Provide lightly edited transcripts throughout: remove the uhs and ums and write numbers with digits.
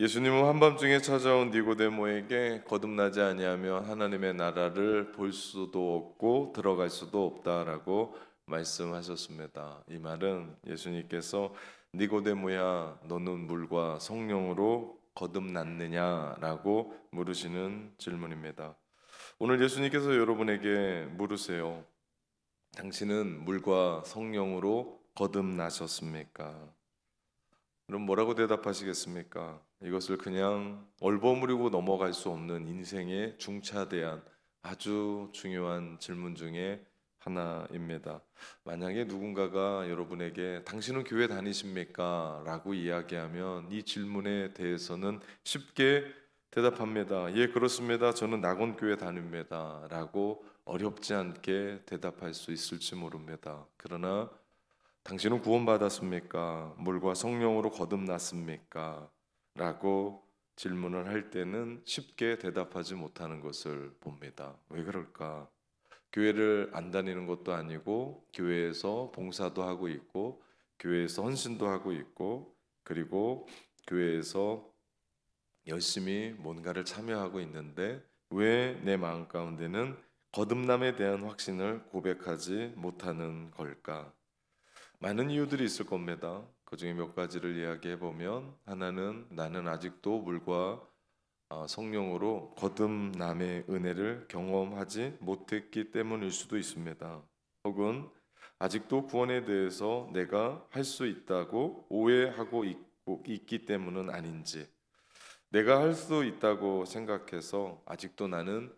예수님은 한밤중에 찾아온 니고데모에게 거듭나지 아니하면 하나님의 나라를 볼 수도 없고 들어갈 수도 없다라고 말씀하셨습니다. 이 말은 예수님께서 니고데모야, 너는 물과 성령으로 거듭났느냐라고 물으시는 질문입니다. 오늘 예수님께서 여러분에게 물으세요. 당신은 물과 성령으로 거듭나셨습니까? 그럼 뭐라고 대답하시겠습니까? 이것을 그냥 얼버무리고 넘어갈 수 없는 인생의 중차대한 아주 중요한 질문 중에 하나입니다. 만약에 누군가가 여러분에게 당신은 교회 다니십니까? 라고 이야기하면 이 질문에 대해서는 쉽게 대답합니다. 예, 그렇습니다. 저는 낙원교회 다닙니다. 라고 어렵지 않게 대답할 수 있을지 모릅니다. 그러나 당신은 구원받았습니까? 물과 성령으로 거듭났습니까? 라고 질문을 할 때는 쉽게 대답하지 못하는 것을 봅니다. 왜 그럴까? 교회를 안 다니는 것도 아니고 교회에서 봉사도 하고 있고 교회에서 헌신도 하고 있고 그리고 교회에서 열심히 뭔가를 참여하고 있는데 왜 내 마음 가운데는 거듭남에 대한 확신을 고백하지 못하는 걸까? 많은 이유들이 있을 겁니다. 그 중에 몇 가지를 이야기해 보면 하나는 나는 아직도 물과 성령으로 거듭남의 은혜를 경험하지 못했기 때문일 수도 있습니다. 혹은 아직도 구원에 대해서 내가 할 수 있다고 오해하고 있기 때문은 아닌지, 내가 할 수 있다고 생각해서 아직도 나는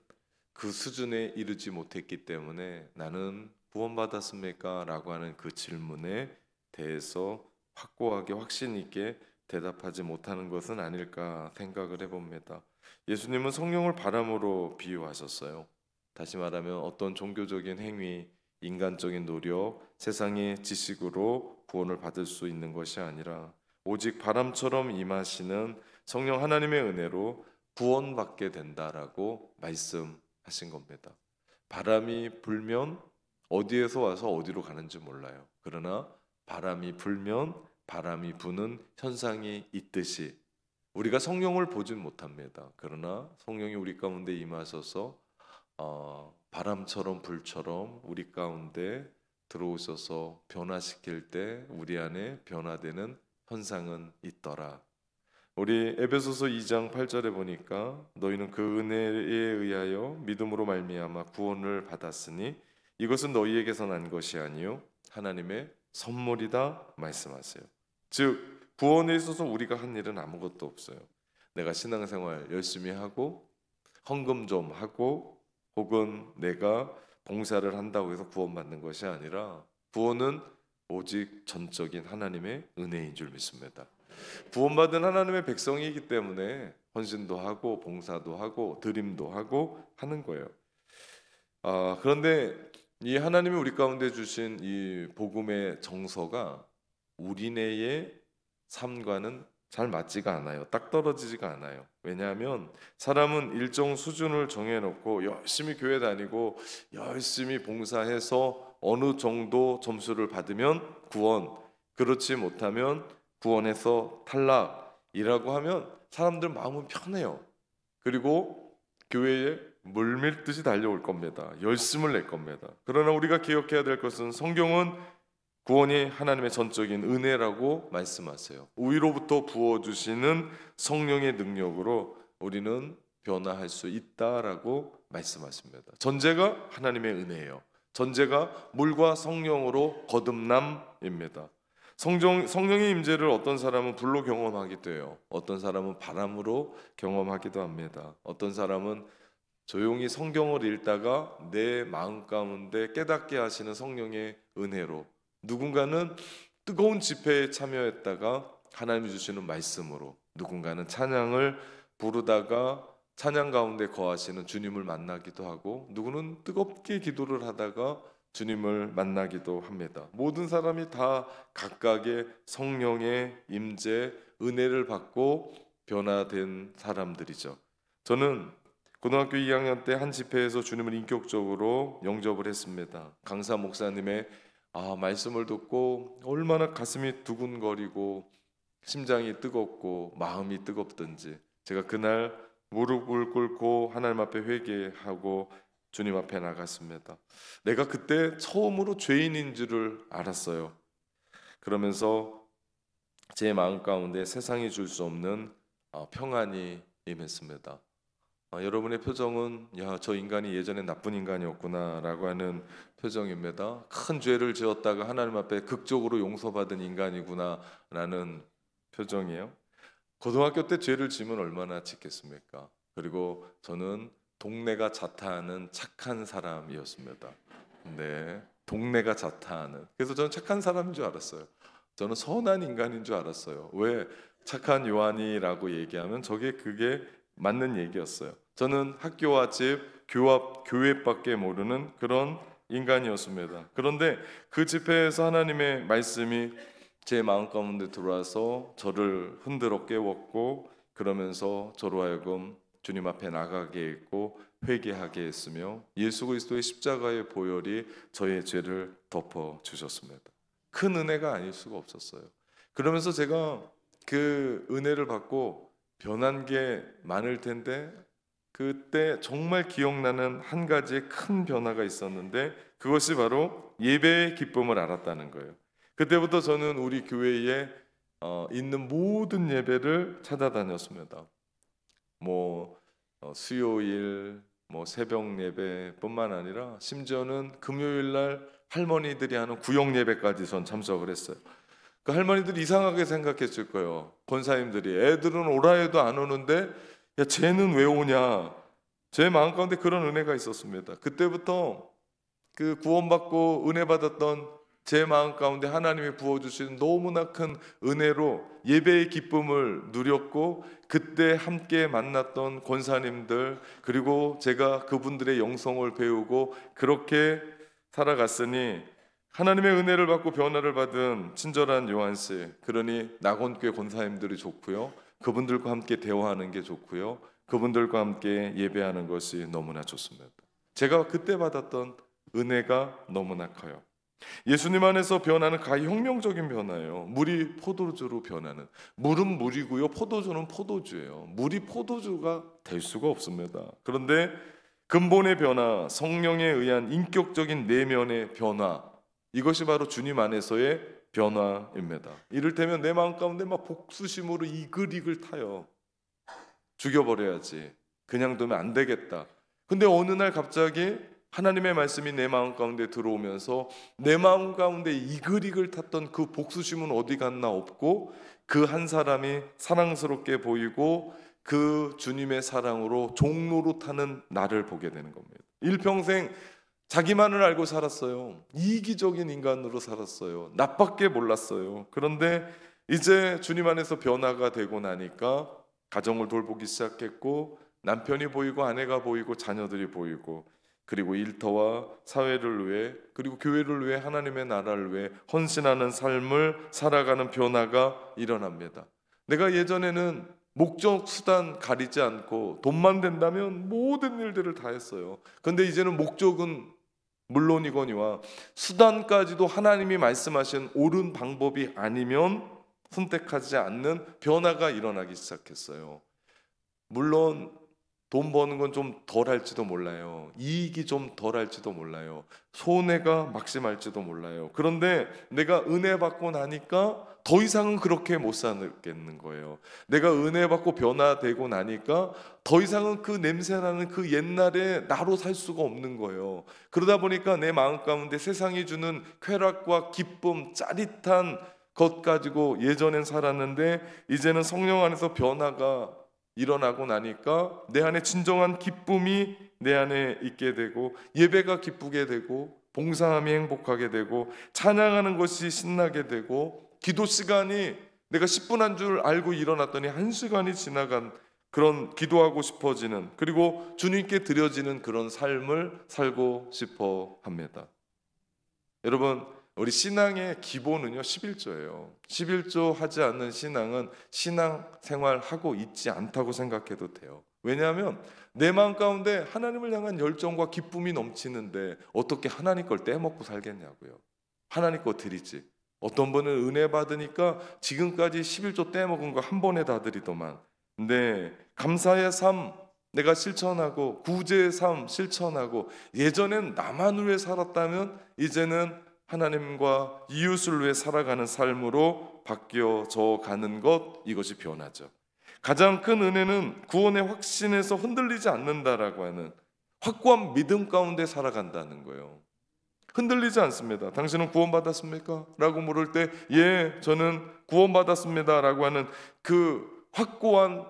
그 수준에 이르지 못했기 때문에 나는 구원받았습니까? 라고 하는 그 질문에 대해서 확고하게 확신 있게 대답하지 못하는 것은 아닐까 생각을 해봅니다. 예수님은 성령을 바람으로 비유하셨어요. 다시 말하면 어떤 종교적인 행위, 인간적인 노력, 세상의 지식으로 구원을 받을 수 있는 것이 아니라 오직 바람처럼 임하시는 성령 하나님의 은혜로 구원받게 된다라고 말씀하신 겁니다. 바람이 불면 어디에서 와서 어디로 가는지 몰라요. 그러나 바람이 불면 바람이 부는 현상이 있듯이 우리가 성령을 보진 못합니다. 그러나 성령이 우리 가운데 임하셔서 바람처럼 불처럼 우리 가운데 들어오셔서 변화시킬 때 우리 안에 변화되는 현상은 있더라. 우리 에베소서 2장 8절에 보니까 너희는 그 은혜에 의하여 믿음으로 말미암아 구원을 받았으니 이것은 너희에게서 난 것이 아니요 하나님의 선물이다 말씀하세요. 즉 구원에 있어서 우리가 한 일은 아무것도 없어요. 내가 신앙생활 열심히 하고 헌금 좀 하고 혹은 내가 봉사를 한다고 해서 구원받는 것이 아니라 구원은 오직 전적인 하나님의 은혜인 줄 믿습니다. 구원받은 하나님의 백성이기 때문에 헌신도 하고 봉사도 하고 드림도 하고 하는 거예요. 그런데 이 하나님이 우리 가운데 주신 이 복음의 정서가 우리네의 삶과는 잘 맞지가 않아요. 딱 떨어지지가 않아요. 왜냐하면 사람은 일정 수준을 정해놓고 열심히 교회 다니고 열심히 봉사해서 어느 정도 점수를 받으면 구원, 그렇지 못하면 구원에서 탈락이라고 하면 사람들 마음은 편해요. 그리고 교회에 물밀듯이 달려올 겁니다. 열심을 낼 겁니다. 그러나 우리가 기억해야 될 것은 성경은 구원이 하나님의 전적인 은혜라고 말씀하세요. 위로부터 부어주시는 성령의 능력으로 우리는 변화할 수 있다라고 말씀하십니다. 전제가 하나님의 은혜예요. 전제가 물과 성령으로 거듭남입니다. 성령의 임재를 어떤 사람은 불로 경험하기도 해요. 어떤 사람은 바람으로 경험하기도 합니다. 어떤 사람은 조용히 성경을 읽다가 내 마음 가운데 깨닫게 하시는 성령의 은혜로, 누군가는 뜨거운 집회에 참여했다가 하나님이 주시는 말씀으로, 누군가는 찬양을 부르다가 찬양 가운데 거하시는 주님을 만나기도 하고, 누구는 뜨겁게 기도를 하다가 주님을 만나기도 합니다. 모든 사람이 다 각각의 성령의 임재, 은혜를 받고 변화된 사람들이죠. 저는 고등학교 2학년 때 한 집회에서 주님을 인격적으로 영접을 했습니다. 강사 목사님의 말씀을 듣고 얼마나 가슴이 두근거리고 심장이 뜨겁고 마음이 뜨겁든지 제가 그날 무릎을 꿇고 하나님 앞에 회개하고 주님 앞에 나갔습니다. 내가 그때 처음으로 죄인인 줄을 알았어요. 그러면서 제 마음 가운데 세상이 줄 수 없는 평안이 임했습니다. 여러분의 표정은 야, 저 인간이 예전에 나쁜 인간이었구나 라고 하는 표정입니다. 큰 죄를 지었다가 하나님 앞에 극적으로 용서받은 인간이구나 라는 표정이에요. 고등학교 때 죄를 지면 얼마나 짓겠습니까? 그리고 저는 동네가 자타하는 착한 사람이었습니다. 네, 동네가 자타하는. 그래서 저는 착한 사람인 줄 알았어요. 저는 선한 인간인 줄 알았어요. 왜 착한 요한이라고 얘기하면 그게 맞는 얘기였어요. 저는 학교와 집, 교회밖에 모르는 그런 인간이었습니다. 그런데 그 집회에서 하나님의 말씀이 제 마음 가운데 들어와서 저를 흔들어 깨웠고, 그러면서 저로 하여금 주님 앞에 나가게 했고 회개하게 했으며 예수 그리스도의 십자가의 보혈이 저의 죄를 덮어 주셨습니다. 큰 은혜가 아닐 수가 없었어요. 그러면서 제가 그 은혜를 받고 변한 게 많을 텐데, 그때 정말 기억나는 한 가지의 큰 변화가 있었는데, 그것이 바로 예배의 기쁨을 알았다는 거예요. 그때부터 저는 우리 교회에 있는 모든 예배를 찾아다녔습니다. 수요일, 새벽 예배뿐만 아니라 심지어는 금요일 날 할머니들이 하는 구역 예배까지 전 참석을 했어요. 그 할머니들이 이상하게 생각했을 거예요. 권사님들이 애들은 오라 해도 안 오는데 야 쟤는 왜 오냐. 제 마음 가운데 그런 은혜가 있었습니다. 그때부터 그 구원받고 은혜 받았던 제 마음 가운데 하나님이 부어주신 너무나 큰 은혜로 예배의 기쁨을 누렸고, 그때 함께 만났던 권사님들, 그리고 제가 그분들의 영성을 배우고 그렇게 살아갔으니, 하나님의 은혜를 받고 변화를 받은 친절한 요한씨, 그러니 낙원교회 권사님들이 좋고요, 그분들과 함께 대화하는 게 좋고요, 그분들과 함께 예배하는 것이 너무나 좋습니다. 제가 그때 받았던 은혜가 너무나 커요. 예수님 안에서 변화는 가히 혁명적인 변화예요. 물이 포도주로 변하는. 물은 물이고요, 포도주는 포도주예요. 물이 포도주가 될 수가 없습니다. 그런데 근본의 변화, 성령에 의한 인격적인 내면의 변화, 이것이 바로 주님 안에서의 변화입니다. 이를테면 내 마음 가운데 막 복수심으로 이글이글 타요. 죽여버려야지, 그냥 두면 안 되겠다. 근데 어느 날 갑자기 하나님의 말씀이 내 마음 가운데 들어오면서 내 마음 가운데 이글이글 탔던 그 복수심은 어디 갔나 없고, 그 한 사람이 사랑스럽게 보이고 그 주님의 사랑으로 종로로 타는 나를 보게 되는 겁니다. 일평생 자기만을 알고 살았어요. 이기적인 인간으로 살았어요. 나밖에 몰랐어요. 그런데 이제 주님 안에서 변화가 되고 나니까 가정을 돌보기 시작했고, 남편이 보이고 아내가 보이고 자녀들이 보이고, 그리고 일터와 사회를 위해, 그리고 교회를 위해, 하나님의 나라를 위해 헌신하는 삶을 살아가는 변화가 일어납니다. 내가 예전에는 목적 수단 가리지 않고 돈만 된다면 모든 일들을 다 했어요. 그런데 이제는 목적은 물론이거니와 수단까지도 하나님이 말씀하신 옳은 방법이 아니면 선택하지 않는 변화가 일어나기 시작했어요. 물론 돈 버는 건 좀 덜 할지도 몰라요. 이익이 좀 덜 할지도 몰라요. 손해가 막심할지도 몰라요. 그런데 내가 은혜 받고 나니까 더 이상은 그렇게 못 살겠는 거예요. 내가 은혜 받고 변화되고 나니까 더 이상은 그 냄새나는 그 옛날에 나로 살 수가 없는 거예요. 그러다 보니까 내 마음 가운데 세상이 주는 쾌락과 기쁨, 짜릿한 것 가지고 예전엔 살았는데, 이제는 성령 안에서 변화가 일어나고 나니까 내 안에 진정한 기쁨이 내 안에 있게 되고, 예배가 기쁘게 되고, 봉사함이 행복하게 되고, 찬양하는 것이 신나게 되고, 기도 시간이 내가 10분 한 줄 알고 일어났더니 1시간이 지나간 그런 기도하고 싶어지는, 그리고 주님께 드려지는 그런 삶을 살고 싶어 합니다. 여러분, 우리 신앙의 기본은요 11조예요. 11조 하지 않는 신앙은 신앙 생활하고 있지 않다고 생각해도 돼요. 왜냐하면 내 마음 가운데 하나님을 향한 열정과 기쁨이 넘치는데 어떻게 하나님 걸 떼먹고 살겠냐고요. 하나님 거 드리지, 어떤 분은 은혜 받으니까 지금까지 11조 떼먹은 거 한 번에 다 드리더만. 근데 감사의 삶 내가 실천하고 구제의 삶 실천하고 예전엔 나만 위해 살았다면 이제는 하나님과 이웃을 위해 살아가는 삶으로 바뀌어져 가는 것, 이것이 변하죠. 가장 큰 은혜는 구원의 확신에서 흔들리지 않는다라고 하는 확고한 믿음 가운데 살아간다는 거예요. 흔들리지 않습니다. 당신은 구원받았습니까? 라고 물을 때 예, 저는 구원받았습니다 라고 하는 그 확고한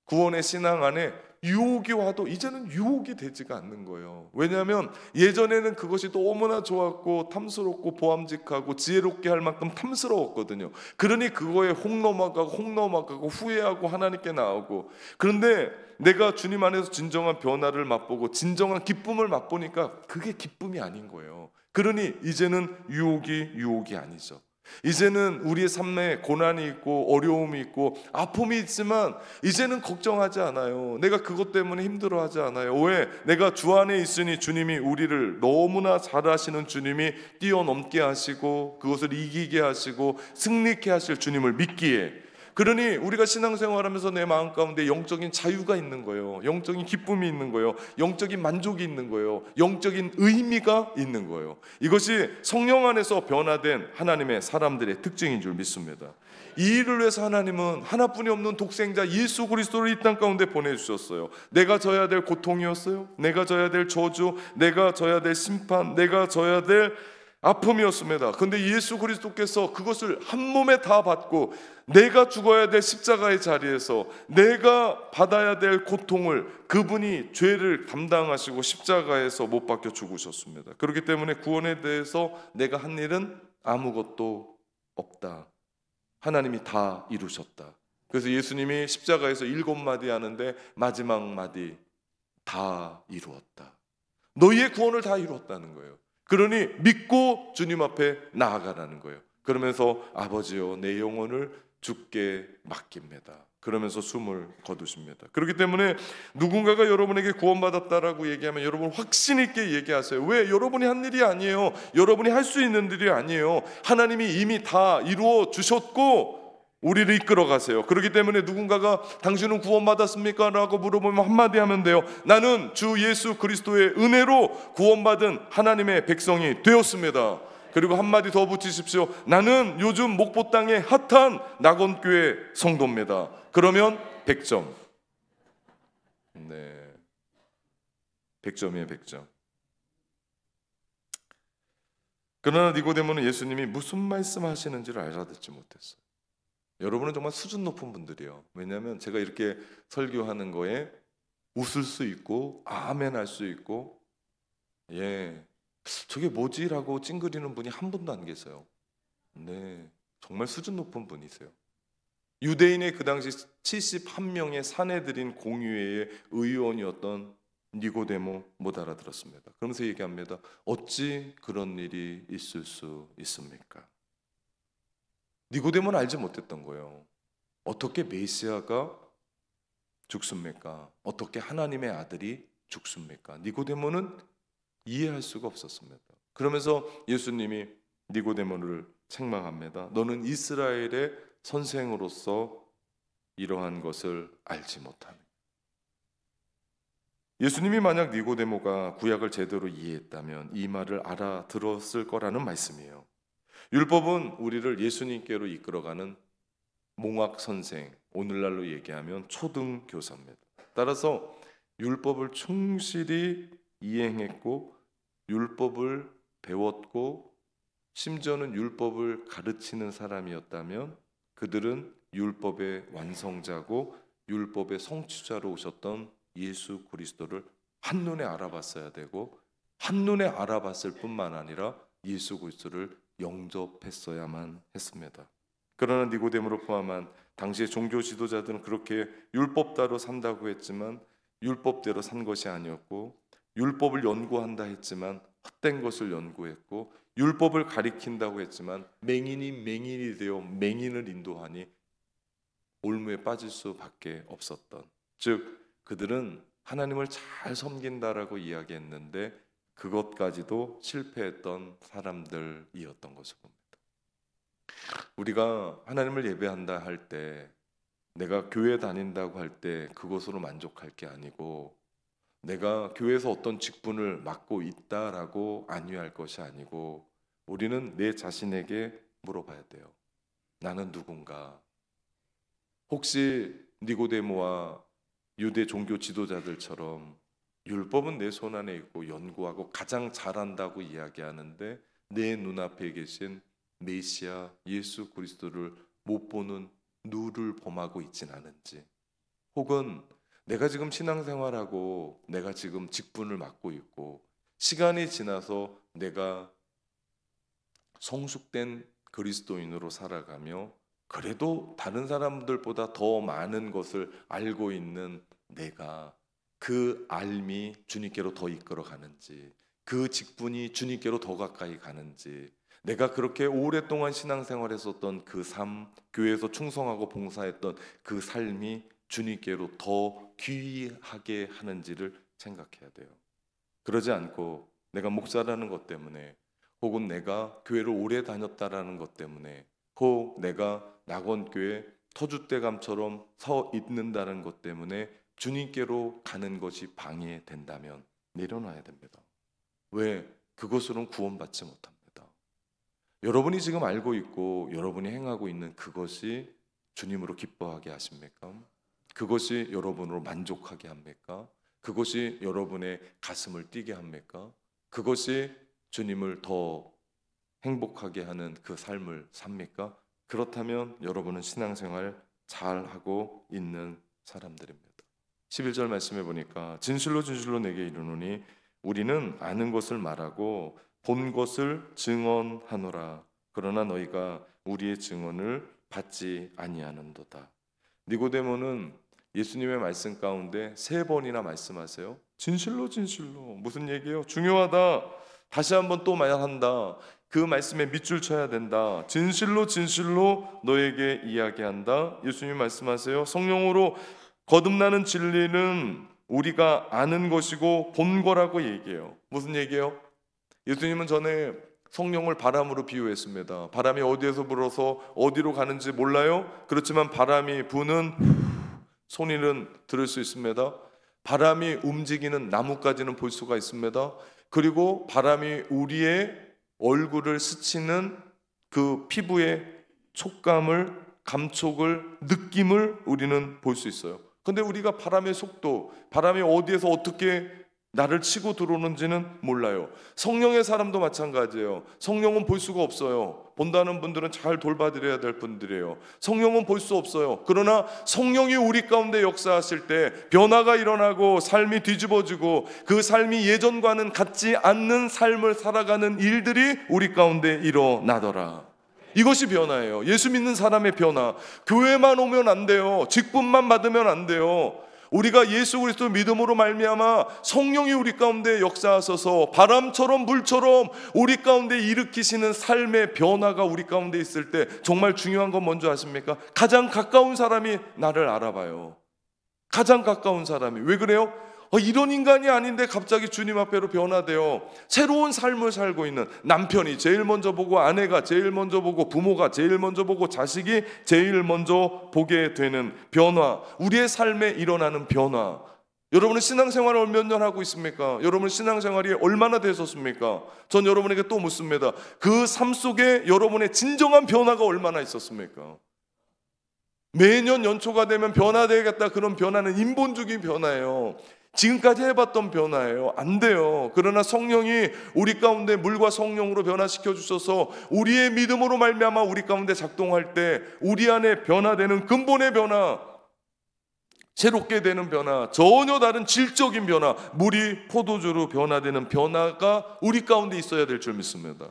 구원의 신앙 안에 유혹이 와도 이제는 유혹이 되지가 않는 거예요. 왜냐하면 예전에는 그것이 너무나 좋았고 탐스럽고 보암직하고 지혜롭게 할 만큼 탐스러웠거든요. 그러니 그거에 홍 넘어가고 후회하고 하나님께 나오고, 그런데 내가 주님 안에서 진정한 변화를 맛보고 진정한 기쁨을 맛보니까 그게 기쁨이 아닌 거예요. 그러니 이제는 유혹이 아니죠. 이제는 우리의 삶에 고난이 있고 어려움이 있고 아픔이 있지만 이제는 걱정하지 않아요. 내가 그것 때문에 힘들어하지 않아요. 왜? 내가 주 안에 있으니 주님이 우리를 너무나 잘 아시는 주님이 뛰어넘게 하시고 그것을 이기게 하시고 승리케 하실 주님을 믿기에, 그러니 우리가 신앙생활하면서 내 마음 가운데 영적인 자유가 있는 거예요. 영적인 기쁨이 있는 거예요. 영적인 만족이 있는 거예요. 영적인 의미가 있는 거예요. 이것이 성령 안에서 변화된 하나님의 사람들의 특징인 줄 믿습니다. 이 일을 위해서 하나님은 하나뿐이 없는 독생자 예수 그리스도를 이 땅 가운데 보내주셨어요. 내가 져야 될 고통이었어요. 내가 져야 될 저주, 내가 져야 될 심판, 내가 져야 될 아픔이었습니다. 그런데 예수 그리스도께서 그것을 한 몸에 다 받고 내가 죽어야 될 십자가의 자리에서 내가 받아야 될 고통을 그분이 죄를 담당하시고 십자가에서 못 박혀 죽으셨습니다. 그렇기 때문에 구원에 대해서 내가 한 일은 아무것도 없다. 하나님이 다 이루셨다. 그래서 예수님이 십자가에서 7마디 하는데 마지막 마디, 다 이루었다. 너희의 구원을 다 이루었다는 거예요. 그러니 믿고 주님 앞에 나아가라는 거예요. 그러면서 아버지여 내 영혼을 주께 맡깁니다. 그러면서 숨을 거두십니다. 그렇기 때문에 누군가가 여러분에게 구원받았다라고 얘기하면 여러분 확신 있게 얘기하세요. 왜? 여러분이 한 일이 아니에요. 여러분이 할 수 있는 일이 아니에요. 하나님이 이미 다 이루어 주셨고 우리를 이끌어 가세요. 그렇기 때문에 누군가가 당신은 구원받았습니까? 라고 물어보면 한마디 하면 돼요. 나는 주 예수 그리스도의 은혜로 구원받은 하나님의 백성이 되었습니다. 그리고 한마디 더 붙이십시오. 나는 요즘 목포 땅의 핫한 낙원교회 성도입니다. 그러면 100점. 네, 100점이에요. 100점. 그러나 니고데모는 예수님이 무슨 말씀하시는지를 알아듣지 못했어요. 여러분은 정말 수준 높은 분들이에요. 왜냐하면 제가 이렇게 설교하는 거에 웃을 수 있고 아멘 할 수 있고 예, 저게 뭐지? 라고 찡그리는 분이 한 분도 안 계세요. 네, 정말 수준 높은 분이세요. 유대인의 그 당시 71명의 사내들인 공의회의 의원이었던 니고데모 못 알아들었습니다. 그러면서 얘기합니다. 어찌 그런 일이 있을 수 있습니까? 니고데모는 알지 못했던 거예요. 어떻게 메시아가 죽습니까? 어떻게 하나님의 아들이 죽습니까? 니고데모는 이해할 수가 없었습니다. 그러면서 예수님이 니고데모를 책망합니다. 너는 이스라엘의 선생으로서 이러한 것을 알지 못하네. 예수님이 만약 니고데모가 구약을 제대로 이해했다면 이 말을 알아들었을 거라는 말씀이에요. 율법은 우리를 예수님께로 이끌어가는 몽학 선생, 오늘날로 얘기하면 초등교사입니다. 따라서 율법을 충실히 이행했고 율법을 배웠고 심지어는 율법을 가르치는 사람이었다면 그들은 율법의 완성자고 율법의 성취자로 오셨던 예수 그리스도를 한눈에 알아봤어야 되고 한눈에 알아봤을 뿐만 아니라 예수 그리스도를 영접했어야만 했습니다. 그러나 니고데모를 포함한 당시의 종교 지도자들은 그렇게 율법대로 산다고 했지만 율법대로 산 것이 아니었고 율법을 연구한다 했지만 헛된 것을 연구했고 율법을 가리킨다고 했지만 맹인이 되어 맹인을 인도하니 올무에 빠질 수밖에 없었던, 즉 그들은 하나님을 잘 섬긴다라고 이야기했는데 그것까지도 실패했던 사람들이었던 것을 봅니다. 우리가 하나님을 예배한다 할 때, 내가 교회 다닌다고 할 때 그것으로 만족할 게 아니고, 내가 교회에서 어떤 직분을 맡고 있다라고 안위할 것이 아니고, 우리는 내 자신에게 물어봐야 돼요. 나는 누군가? 혹시 니고데모와 유대 종교 지도자들처럼 율법은 내 손 안에 있고 연구하고 가장 잘한다고 이야기하는데 내 눈앞에 계신 메시아 예수 그리스도를 못 보는 누를 범하고 있진 않은지, 혹은 내가 지금 신앙생활하고 내가 지금 직분을 맡고 있고 시간이 지나서 내가 성숙된 그리스도인으로 살아가며 그래도 다른 사람들보다 더 많은 것을 알고 있는 내가 그 알미 주님께로 더 이끌어 가는지, 그 직분이 주님께로 더 가까이 가는지, 내가 그렇게 오랫동안 신앙생활했었던 그 삶, 교회에서 충성하고 봉사했던 그 삶이 주님께로 더 귀하게 하는지를 생각해야 돼요. 그러지 않고 내가 목사라는 것 때문에, 혹은 내가 교회를 오래 다녔다라는 것 때문에, 혹 내가 낙원교회 터줏대감처럼 서 있는다는 것 때문에 주님께로 가는 것이 방해된다면 내려놔야 됩니다. 왜? 그것으로는 구원받지 못합니다. 여러분이 지금 알고 있고 여러분이 행하고 있는 그것이 주님으로 기뻐하게 하십니까? 그것이 여러분으로 만족하게 합니까? 그것이 여러분의 가슴을 뛰게 합니까? 그것이 주님을 더 행복하게 하는 그 삶을 삽니까? 그렇다면 여러분은 신앙생활 잘하고 있는 사람들입니다. 11절 말씀해 보니까 진실로 진실로 내게 이르노니 우리는 아는 것을 말하고 본 것을 증언하노라. 그러나 너희가 우리의 증언을 받지 아니하는도다. 니고데모는 예수님의 말씀 가운데 3번이나 말씀하세요. 진실로 진실로. 무슨 얘기예요? 중요하다. 다시 한번 또 말한다. 그 말씀에 밑줄 쳐야 된다. 진실로 진실로 너에게 이야기한다. 예수님 말씀하세요. 성령으로 거듭나는 진리는 우리가 아는 것이고 본 거라고 얘기해요. 무슨 얘기예요? 예수님은 전에 성령을 바람으로 비유했습니다. 바람이 어디에서 불어서 어디로 가는지 몰라요? 그렇지만 바람이 부는 소리는 들을 수 있습니다. 바람이 움직이는 나무까지는 볼 수가 있습니다. 그리고 바람이 우리의 얼굴을 스치는 그 피부의 촉감을, 감촉을, 느낌을 우리는 볼 수 있어요. 근데 우리가 바람의 속도, 바람이 어디에서 어떻게 나를 치고 들어오는지는 몰라요. 성령의 사람도 마찬가지예요. 성령은 볼 수가 없어요. 본다는 분들은 잘 돌봐드려야 될 분들이에요. 성령은 볼 수 없어요. 그러나 성령이 우리 가운데 역사하실 때 변화가 일어나고 삶이 뒤집어지고 그 삶이 예전과는 같지 않는 삶을 살아가는 일들이 우리 가운데 일어나더라. 이것이 변화예요. 예수 믿는 사람의 변화. 교회만 오면 안 돼요. 직분만 받으면 안 돼요. 우리가 예수 그리스도 믿음으로 말미암아 성령이 우리 가운데 역사하셔서 바람처럼 물처럼 우리 가운데 일으키시는 삶의 변화가 우리 가운데 있을 때 정말 중요한 건 뭔지 아십니까? 가장 가까운 사람이 나를 알아봐요. 가장 가까운 사람이. 왜 그래요? 이런 인간이 아닌데 갑자기 주님 앞에로 변화되어 새로운 삶을 살고 있는 남편이 제일 먼저 보고, 아내가 제일 먼저 보고, 부모가 제일 먼저 보고, 자식이 제일 먼저 보게 되는 변화, 우리의 삶에 일어나는 변화. 여러분은 신앙생활을 몇 년 하고 있습니까? 여러분 신앙생활이 얼마나 되셨습니까? 전 여러분에게 또 묻습니다. 그 삶 속에 여러분의 진정한 변화가 얼마나 있었습니까? 매년 연초가 되면 변화되겠다. 그런 변화는 인본주의 변화예요. 지금까지 해봤던 변화예요. 안 돼요. 그러나 성령이 우리 가운데 물과 성령으로 변화시켜 주셔서 우리의 믿음으로 말미암아 우리 가운데 작동할 때 우리 안에 변화되는 근본의 변화, 새롭게 되는 변화, 전혀 다른 질적인 변화, 물이 포도주로 변화되는 변화가 우리 가운데 있어야 될 줄 믿습니다.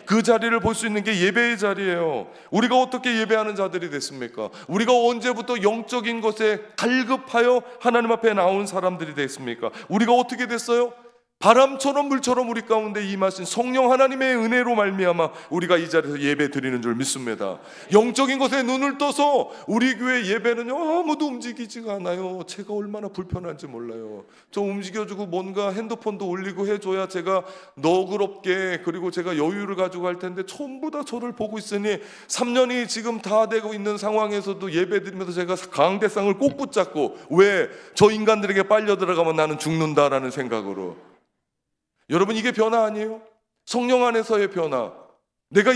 그 자리를 볼 수 있는 게 예배의 자리예요. 우리가 어떻게 예배하는 자들이 됐습니까? 우리가 언제부터 영적인 것에 갈급하여 하나님 앞에 나온 사람들이 됐습니까? 우리가 어떻게 됐어요? 바람처럼 물처럼 우리 가운데 임하신 성령 하나님의 은혜로 말미암아 우리가 이 자리에서 예배 드리는 줄 믿습니다. 영적인 것에 눈을 떠서 우리 교회 예배는요 아무도 움직이지가 않아요. 제가 얼마나 불편한지 몰라요. 좀 움직여주고 뭔가 핸드폰도 올리고 해줘야 제가 너그럽게 그리고 제가 여유를 가지고 할 텐데 전부 다 저를 보고 있으니 3년이 지금 다 되고 있는 상황에서도 예배 드리면서 제가 강대상을 꼭 붙잡고 왜 저 인간들에게 빨려 들어가면 나는 죽는다라는 생각으로. 여러분 이게 변화 아니에요? 성령 안에서의 변화. 내가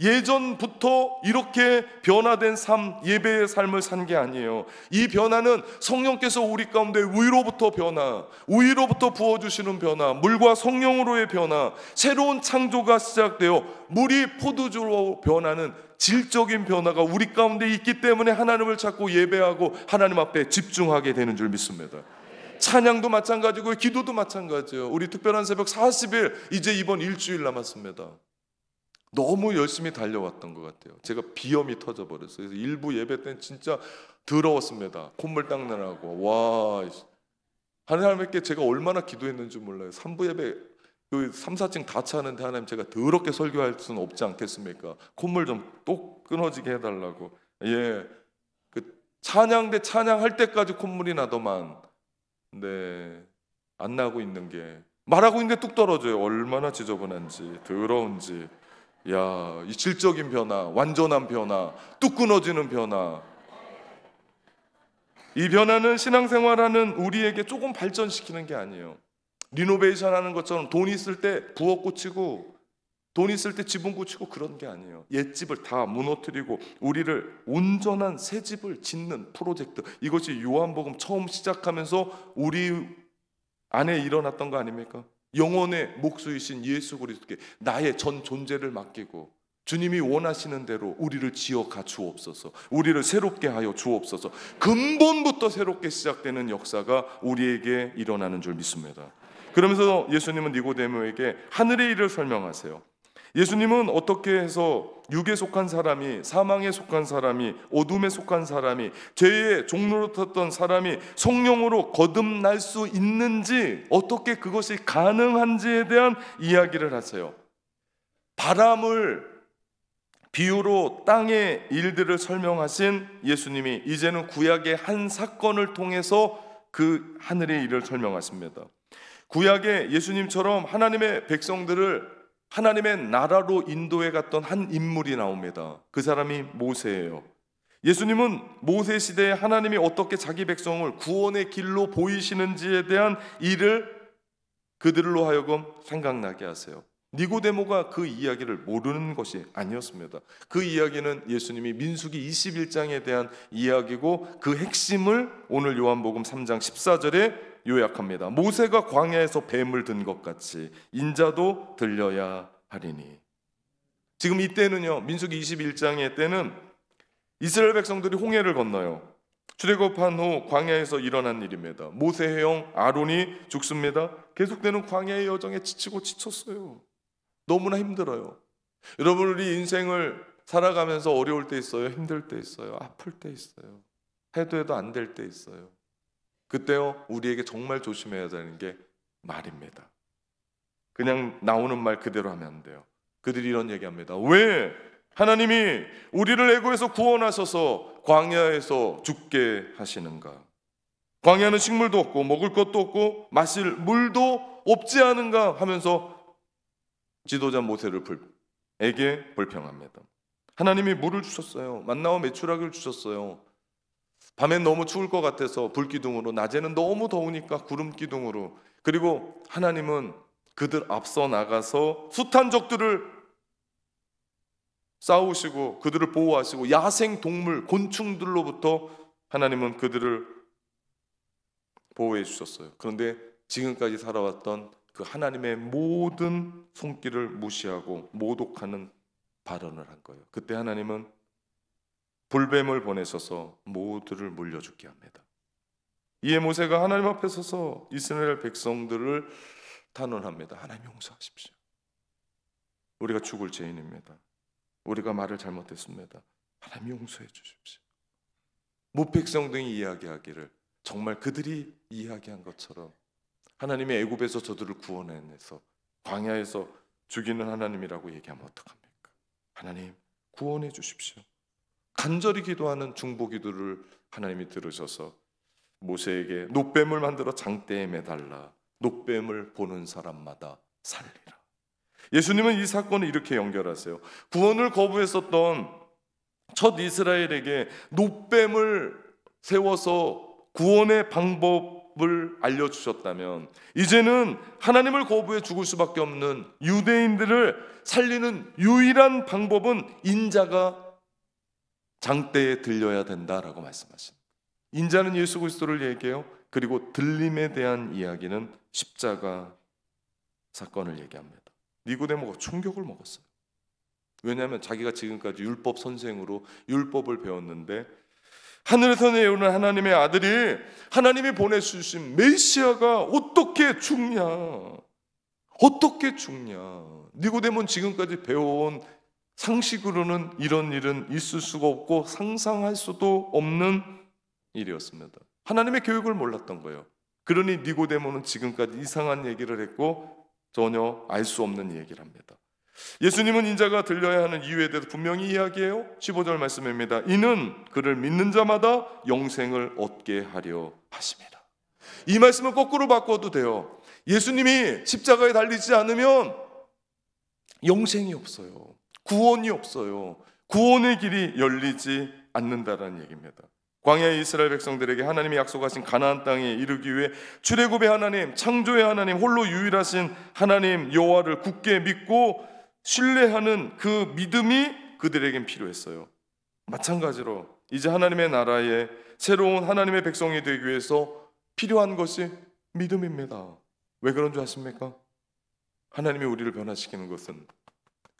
예전부터 이렇게 변화된 삶, 예배의 삶을 산 게 아니에요. 이 변화는 성령께서 우리 가운데 위로부터 변화, 위로부터 부어주시는 변화, 물과 성령으로의 변화, 새로운 창조가 시작되어 물이 포도주로 변하는 질적인 변화가 우리 가운데 있기 때문에 하나님을 찾고 예배하고 하나님 앞에 집중하게 되는 줄 믿습니다. 찬양도 마찬가지고 기도도 마찬가지예요. 우리 특별한 새벽 40일 이제 이번 일주일 남았습니다. 너무 열심히 달려왔던 것 같아요. 제가 비염이 터져버렸어요. 그래서 일부 예배 때는 진짜 더러웠습니다. 콧물 닦느라고. 와, 하나님께 제가 얼마나 기도했는지 몰라요. 3부 예배 그 3, 4층 다 차는데 하나님 제가 더럽게 설교할 수는 없지 않겠습니까? 콧물 좀 똑 끊어지게 해달라고. 예, 그 찬양대 찬양할 때까지 콧물이 나더만 네, 안 나고 있는 게 말하고 있는데 뚝 떨어져요. 얼마나 지저분한지 더러운지. 야, 이 질적인 변화, 완전한 변화, 뚝 끊어지는 변화. 이 변화는 신앙생활하는 우리에게 조금 발전시키는 게 아니에요. 리노베이션 하는 것처럼 돈 있을 때 부엌 고치고 돈 있을 때 지붕 고치고 그런 게 아니에요. 옛집을 다 무너뜨리고 우리를 온전한 새 집을 짓는 프로젝트. 이것이 요한복음 처음 시작하면서 우리 안에 일어났던 거 아닙니까? 영혼의 목수이신 예수 그리스도께 나의 전 존재를 맡기고 주님이 원하시는 대로 우리를 지어가 주옵소서. 우리를 새롭게 하여 주옵소서. 근본부터 새롭게 시작되는 역사가 우리에게 일어나는 줄 믿습니다. 그러면서 예수님은 니고데모에게 하늘의 일을 설명하세요. 예수님은 어떻게 해서 육에 속한 사람이, 사망에 속한 사람이, 어둠에 속한 사람이, 죄의 종로로 탔던 사람이 성령으로 거듭날 수 있는지, 어떻게 그것이 가능한지에 대한 이야기를 하세요. 바람을 비유로 땅의 일들을 설명하신 예수님이 이제는 구약의 한 사건을 통해서 그 하늘의 일을 설명하십니다. 구약의 예수님처럼 하나님의 백성들을 하나님의 나라로 인도해 갔던 한 인물이 나옵니다. 그 사람이 모세예요. 예수님은 모세 시대에 하나님이 어떻게 자기 백성을 구원의 길로 보이시는지에 대한 일을 그들로 하여금 생각나게 하세요. 니고데모가 그 이야기를 모르는 것이 아니었습니다. 그 이야기는 예수님이 민수기 21장에 대한 이야기고 그 핵심을 오늘 요한복음 3장 14절에 요약합니다. 모세가 광야에서 뱀을 든 것 같이 인자도 들려야 하리니. 지금 이때는요, 민수기 21장의 때는 이스라엘 백성들이 홍해를 건너요. 출애굽한 후 광야에서 일어난 일입니다. 모세의 형 아론이 죽습니다. 계속되는 광야의 여정에 지치고 지쳤어요. 너무나 힘들어요. 여러분, 우리 인생을 살아가면서 어려울 때 있어요. 힘들 때 있어요. 아플 때 있어요. 해도 안 될 때 있어요. 그때요, 우리에게 정말 조심해야 되는 게 말입니다. 그냥 나오는 말 그대로 하면 안 돼요. 그들이 이런 얘기합니다. 왜 하나님이 우리를 애고에서 구원하셔서 광야에서 죽게 하시는가? 광야는 식물도 없고 먹을 것도 없고 마실 물도 없지 않은가 하면서 지도자 모세에게 불평합니다. 하나님이 물을 주셨어요. 만나와 메추라기를 주셨어요. 밤엔 너무 추울 것 같아서 불기둥으로, 낮에는 너무 더우니까 구름기둥으로. 그리고 하나님은 그들 앞서 나가서 숱한 적들을 싸우시고 그들을 보호하시고 야생 동물, 곤충들로부터 하나님은 그들을 보호해 주셨어요. 그런데 지금까지 살아왔던 그 하나님의 모든 손길을 무시하고 모독하는 발언을 한 거예요. 그때 하나님은 불뱀을 보내셔서 모두를 물려 죽게 합니다. 이에 모세가 하나님 앞에 서서 이스라엘 백성들을 탄원합니다. 하나님 용서하십시오. 우리가 죽을 죄인입니다. 우리가 말을 잘못했습니다. 하나님 용서해 주십시오. 무백성 등이 이야기하기를 정말 그들이 이야기한 것처럼 하나님이 애굽에서 저들을 구원해내서 광야에서 죽이는 하나님이라고 얘기하면 어떡합니까? 하나님 구원해 주십시오. 간절히 기도하는 중보 기도를 하나님이 들으셔서 모세에게 놋뱀을 만들어 장대에 매달라 놋뱀을 보는 사람마다 살리라. 예수님은 이 사건을 이렇게 연결하세요. 구원을 거부했었던 첫 이스라엘에게 놋뱀을 세워서 구원의 방법을 알려주셨다면, 이제는 하나님을 거부해 죽을 수밖에 없는 유대인들을 살리는 유일한 방법은 인자가 장대에 들려야 된다라고 말씀하십니다. 인자는 예수 그리스도를 얘기해요. 그리고 들림에 대한 이야기는 십자가 사건을 얘기합니다. 니고데모가 충격을 먹었어요. 왜냐하면 자기가 지금까지 율법 선생으로 율법을 배웠는데 하늘에서 내려오는 하나님의 아들이, 하나님이 보내주신 메시아가 어떻게 죽냐, 어떻게 죽냐. 니고데모는 지금까지 배워온 상식으로는 이런 일은 있을 수가 없고 상상할 수도 없는 일이었습니다. 하나님의 교육을 몰랐던 거예요. 그러니 니고데모는 지금까지 이상한 얘기를 했고 전혀 알 수 없는 얘기를 합니다. 예수님은 인자가 들려야 하는 이유에 대해서 분명히 이야기해요. 15절 말씀입니다. 이는 그를 믿는 자마다 영생을 얻게 하려 하심이라. 이 말씀은 거꾸로 바꿔도 돼요. 예수님이 십자가에 달리지 않으면 영생이 없어요. 구원이 없어요. 구원의 길이 열리지 않는다라는 얘기입니다. 광야의 이스라엘 백성들에게 하나님이 약속하신 가나안 땅에 이르기 위해 출애굽의 하나님, 창조의 하나님, 홀로 유일하신 하나님 여호와를 굳게 믿고 신뢰하는 그 믿음이 그들에겐 필요했어요. 마찬가지로 이제 하나님의 나라에 새로운 하나님의 백성이 되기 위해서 필요한 것이 믿음입니다. 왜 그런 줄 아십니까? 하나님이 우리를 변화시키는 것은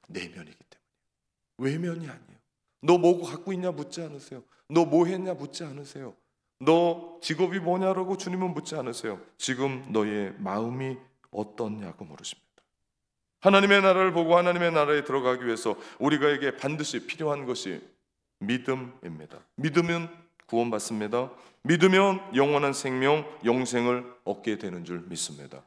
내면이기 때문에, 외면이 아니에요. 너 뭐 갖고 있냐 묻지 않으세요. 너 뭐 했냐 묻지 않으세요. 너 직업이 뭐냐라고 주님은 묻지 않으세요. 지금 너의 마음이 어떻냐고 물으십니다. 하나님의 나라를 보고 하나님의 나라에 들어가기 위해서 우리가에게 반드시 필요한 것이 믿음입니다. 믿으면 구원받습니다. 믿으면 영원한 생명, 영생을 얻게 되는 줄 믿습니다.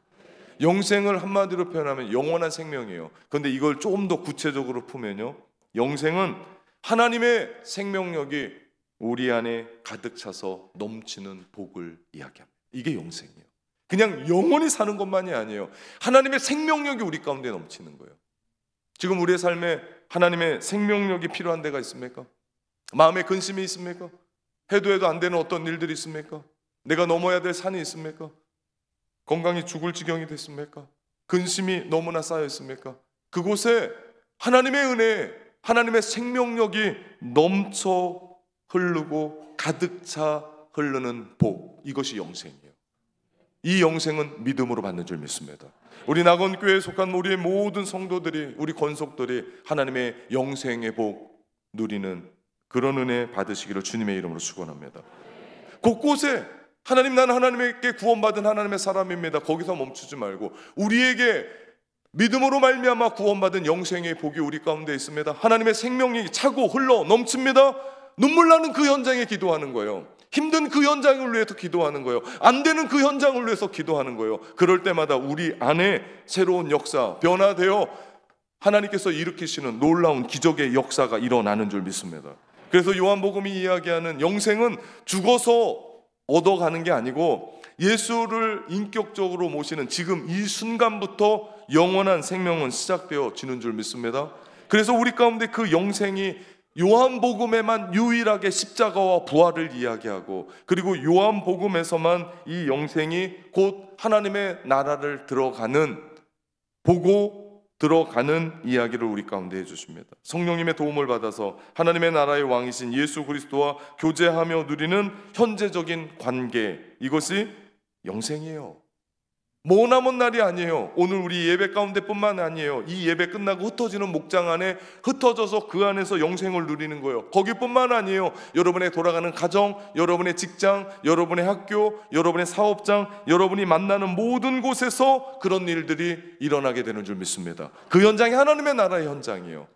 영생을 한마디로 표현하면 영원한 생명이에요. 그런데 이걸 조금 더 구체적으로 풀면요, 영생은 하나님의 생명력이 우리 안에 가득 차서 넘치는 복을 이야기합니다. 이게 영생이에요. 그냥 영원히 사는 것만이 아니에요. 하나님의 생명력이 우리 가운데 넘치는 거예요. 지금 우리의 삶에 하나님의 생명력이 필요한 데가 있습니까? 마음에 근심이 있습니까? 해도 안 되는 어떤 일들이 있습니까? 내가 넘어야 될 산이 있습니까? 건강이 죽을 지경이 됐습니까? 근심이 너무나 쌓여 있습니까? 그곳에 하나님의 은혜, 하나님의 생명력이 넘쳐 흐르고 가득 차 흐르는 복, 이것이 영생이에요. 이 영생은 믿음으로 받는 줄 믿습니다. 우리 낙원교회에 속한 우리의 모든 성도들이, 우리 권속들이 하나님의 영생의 복 누리는 그런 은혜 받으시기를 주님의 이름으로 축원합니다. 곳곳에 하나님, 나는 하나님께 구원받은 하나님의 사람입니다. 거기서 멈추지 말고 우리에게 믿음으로 말미암아 구원받은 영생의 복이 우리 가운데 있습니다. 하나님의 생명이 차고 흘러 넘칩니다. 눈물 나는 그 현장에 기도하는 거예요. 힘든 그 현장을 위해서 기도하는 거예요. 안 되는 그 현장을 위해서 기도하는 거예요. 그럴 때마다 우리 안에 새로운 역사, 변화되어 하나님께서 일으키시는 놀라운 기적의 역사가 일어나는 줄 믿습니다. 그래서 요한복음이 이야기하는 영생은 죽어서 얻어가는 게 아니고 예수를 인격적으로 모시는 지금 이 순간부터 영원한 생명은 시작되어지는 줄 믿습니다. 그래서 우리 가운데 그 영생이 요한복음에만 유일하게 십자가와 부활을 이야기하고, 그리고 요한복음에서만 이 영생이 곧 하나님의 나라를 보고 들어가는 이야기를 우리 가운데 해주십니다. 성령님의 도움을 받아서 하나님의 나라의 왕이신 예수 그리스도와 교제하며 누리는 현재적인 관계, 이것이 영생이에요. 머나먼 날이 아니에요. 오늘 우리 예배 가운데뿐만 아니에요. 이 예배 끝나고 흩어지는 목장 안에 흩어져서 그 안에서 영생을 누리는 거예요. 거기뿐만 아니에요. 여러분의 돌아가는 가정, 여러분의 직장, 여러분의 학교, 여러분의 사업장, 여러분이 만나는 모든 곳에서 그런 일들이 일어나게 되는 줄 믿습니다. 그 현장이 하나님의 나라의 현장이에요.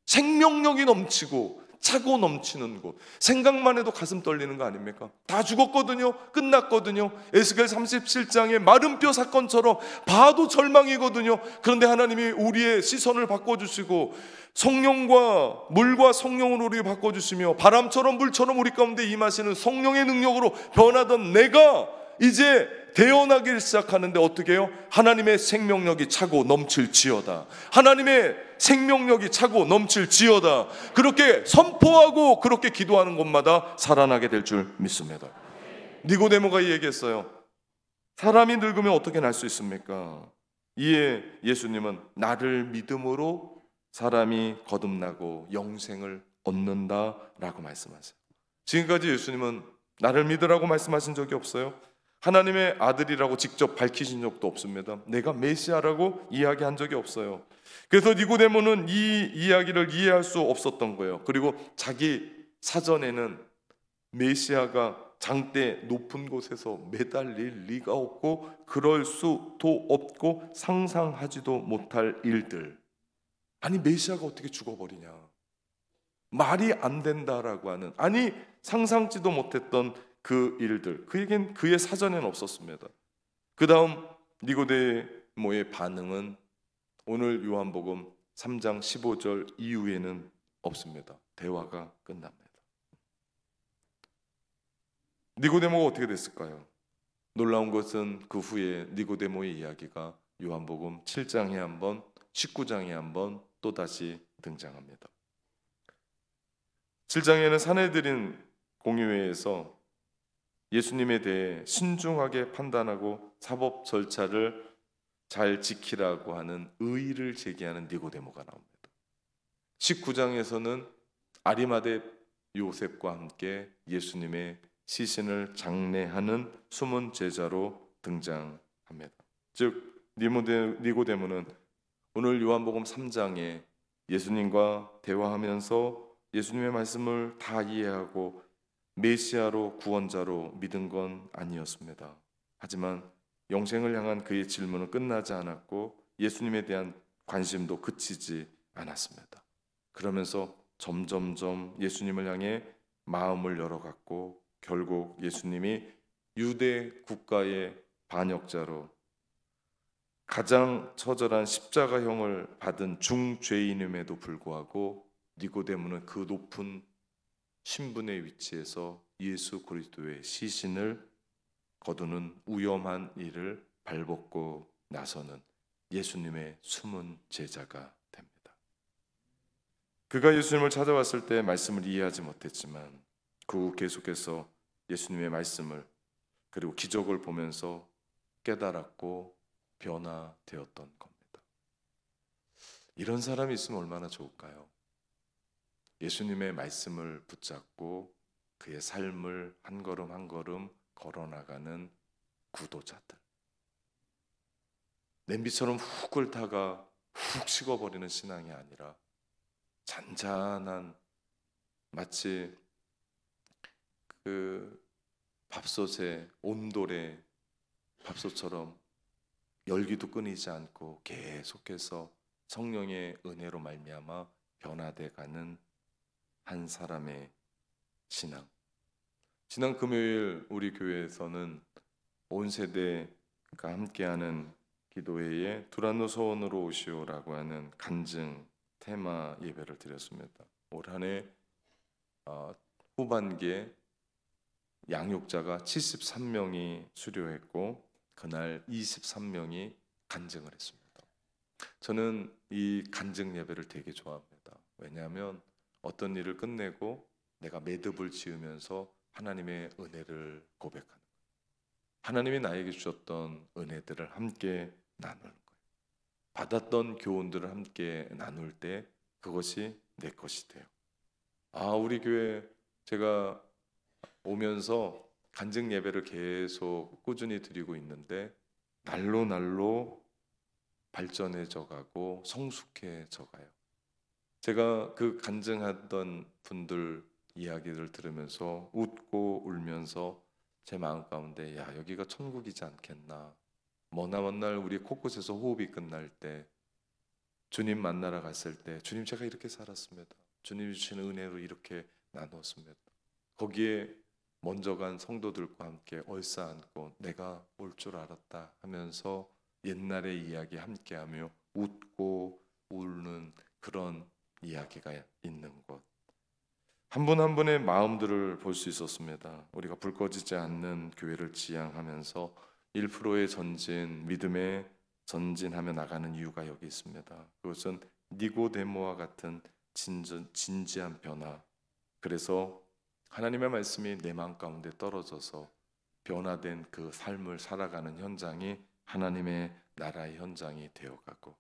생명력이 넘치고 차고 넘치는 곳. 생각만 해도 가슴 떨리는 거 아닙니까? 다 죽었거든요. 끝났거든요. 에스겔 37장의 마른 뼈 사건처럼 봐도 절망이거든요. 그런데 하나님이 우리의 시선을 바꿔주시고 성령과 물과 성령으로 우리 바꿔주시며 바람처럼 물처럼 우리 가운데 임하시는 성령의 능력으로 변하던 내가 이제 태어나기 시작하는데 어떻게 해요? 하나님의 생명력이 차고 넘칠지어다. 하나님의 생명력이 차고 넘칠지어다. 그렇게 선포하고 그렇게 기도하는 곳마다 살아나게 될 줄 믿습니다. 니고데모가 얘기했어요. 사람이 늙으면 어떻게 날 수 있습니까? 이에 예수님은 나를 믿음으로 사람이 거듭나고 영생을 얻는다라고 말씀하세요. 지금까지 예수님은 나를 믿으라고 말씀하신 적이 없어요. 하나님의 아들이라고 직접 밝히신 적도 없습니다. 내가 메시아라고 이야기한 적이 없어요. 그래서 니고데모는 이 이야기를 이해할 수 없었던 거예요. 그리고 자기 사전에는 메시아가 장대 높은 곳에서 매달릴 리가 없고 그럴 수도 없고 상상하지도 못할 일들. 아니 메시아가 어떻게 죽어버리냐, 말이 안 된다라고 하는, 아니 상상지도 못했던 그 일들, 그에겐 그의 사전에는 없었습니다. 그 다음 니고데모의 반응은 오늘 요한복음 3장 15절 이후에는 없습니다. 대화가 끝납니다. 니고데모가 어떻게 됐을까요? 놀라운 것은 그 후에 니고데모의 이야기가 요한복음 7장에 한번, 19장에 한번 또다시 등장합니다. 7장에는 사내들인 공의회에서 예수님에 대해 신중하게 판단하고 사법 절차를 잘 지키라고 하는 의의를 제기하는 니고데모가 나옵니다. 19장에서는 아리마대 요셉과 함께 예수님의 시신을 장례하는 숨은 제자로 등장합니다. 즉 니고데모는 오늘 요한복음 3장에 예수님과 대화하면서 예수님의 말씀을 다 이해하고 메시아로 구원자로 믿은 건 아니었습니다. 하지만 영생을 향한 그의 질문은 끝나지 않았고 예수님에 대한 관심도 그치지 않았습니다. 그러면서 점점점 예수님을 향해 마음을 열어갔고 결국 예수님이 유대 국가의 반역자로 가장 처절한 십자가형을 받은 중죄인임에도 불구하고 니고데모는 그 높은 신분의 위치에서 예수 그리스도의 시신을 거두는 위험한 일을 발벗고 나서는 예수님의 숨은 제자가 됩니다. 그가 예수님을 찾아왔을 때 말씀을 이해하지 못했지만 그 후 계속해서 예수님의 말씀을 그리고 기적을 보면서 깨달았고 변화되었던 겁니다. 이런 사람이 있으면 얼마나 좋을까요? 예수님의 말씀을 붙잡고 그의 삶을 한 걸음 한 걸음 걸어나가는 구도자들. 냄비처럼 훅 끓다가 훅 식어버리는 신앙이 아니라 잔잔한, 마치 그 밥솥에 온돌에 밥솥처럼 열기도 끊이지 않고 계속해서 성령의 은혜로 말미암아 변화돼 가는 한 사람의 신앙. 지난 금요일 우리 교회에서는 온 세대가 함께하는 기도회에 두란노 소원으로 오시오라고 하는 간증 테마 예배를 드렸습니다. 올 한 해 후반기에 양육자가 73명이 수료했고 그날 23명이 간증을 했습니다. 저는 이 간증 예배를 되게 좋아합니다. 왜냐하면 어떤 일을 끝내고 내가 매듭을 지으면서 하나님의 은혜를 고백하는 거예요. 하나님이 나에게 주셨던 은혜들을 함께 나누는 거예요. 받았던 교훈들을 함께 나눌 때 그것이 내 것이 돼요. 우리 교회 제가 오면서 간증 예배를 계속 꾸준히 드리고 있는데 날로 발전해져 가고 성숙해져 가요. 제가 그 간증하던 분들 이야기를 들으면서 웃고 울면서 제 마음 가운데 여기가 천국이지 않겠나. 머나먼 날 우리 코끝에서 호흡이 끝날 때 주님 만나러 갔을 때 주님 제가 이렇게 살았습니다. 주님이 주시는 은혜로 이렇게 나눴습니다. 거기에 먼저 간 성도들과 함께 얼싸안고 내가 올 줄 알았다 하면서 옛날의 이야기 함께하며 웃고 울는 그런 이야기가 있는 곳. 한 분 한 분의 마음들을 볼 수 있었습니다. 우리가 불 꺼지지 않는 교회를 지향하면서 1%의 전진, 믿음의 전진하며 나가는 이유가 여기 있습니다. 그것은 니고데모와 같은 진지한 변화. 그래서 하나님의 말씀이 내 마음 가운데 떨어져서 변화된 그 삶을 살아가는 현장이 하나님의 나라의 현장이 되어가고,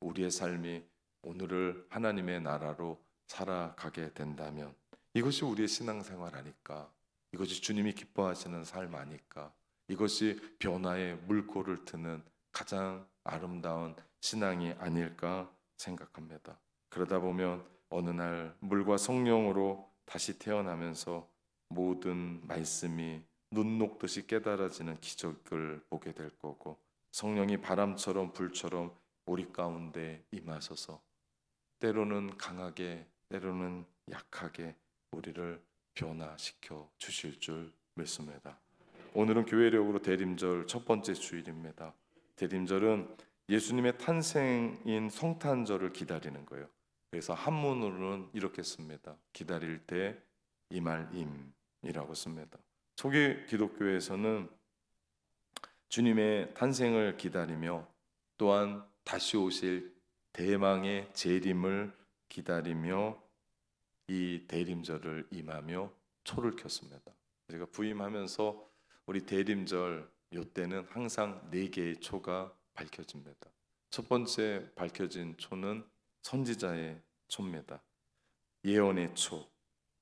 우리의 삶이 오늘을 하나님의 나라로 살아가게 된다면 이것이 우리의 신앙생활 아닐까, 이것이 주님이 기뻐하시는 삶 아닐까, 이것이 변화의 물꼬를 트는 가장 아름다운 신앙이 아닐까 생각합니다. 그러다 보면 어느 날 물과 성령으로 다시 태어나면서 모든 말씀이 눈 녹듯이 깨달아지는 기적을 보게 될 거고, 성령이 바람처럼 불처럼 우리 가운데 임하셔서 때로는 강하게 때로는 약하게 우리를 변화시켜 주실 줄 믿습니다. 오늘은 교회력으로 대림절 첫 번째 주일입니다. 대림절은 예수님의 탄생인 성탄절을 기다리는 거예요. 그래서 한문으로는 이렇게 씁니다. 기다릴 때 이말임이라고 씁니다. 초기 기독교에서는 주님의 탄생을 기다리며 또한 다시 오실 대망의 재림을 기다리며 이 대림절을 임하며 초를 켰습니다. 제가 부임하면서 우리 대림절 이때는 항상 4개의 초가 밝혀집니다. 첫 번째 밝혀진 초는 선지자의 초입니다. 예언의 초.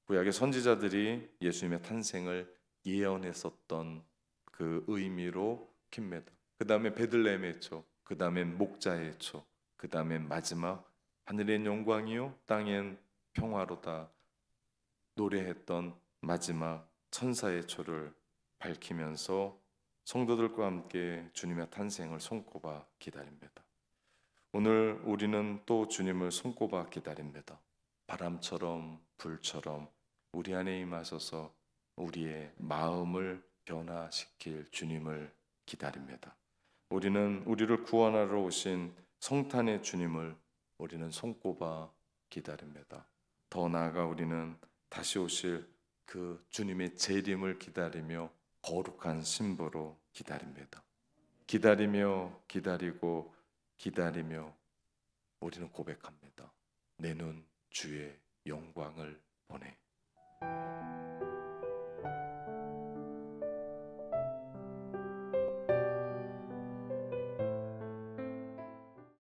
구약의 선지자들이 예수님의 탄생을 예언했었던 그 의미로 킵니다. 그 다음에 베들레헴의 초, 그 다음엔 목자의 초, 그 다음엔 마지막 하늘엔 영광이요 땅엔 평화로다 노래했던 마지막 천사의 초를 밝히면서 성도들과 함께 주님의 탄생을 손꼽아 기다립니다. 오늘 우리는 또 주님을 손꼽아 기다립니다. 바람처럼 불처럼 우리 안에 임하셔서 우리의 마음을 변화시킬 주님을 기다립니다. 우리는 우리를 구원하러 오신 성탄의 주님을 우리는 손꼽아 기다립니다. 더 나아가 우리는 다시 오실 그 주님의 재림을 기다리며 거룩한 신부로 기다립니다. 기다리며 기다리고 기다리며 우리는 고백합니다. 내 눈 주의 영광을 보내.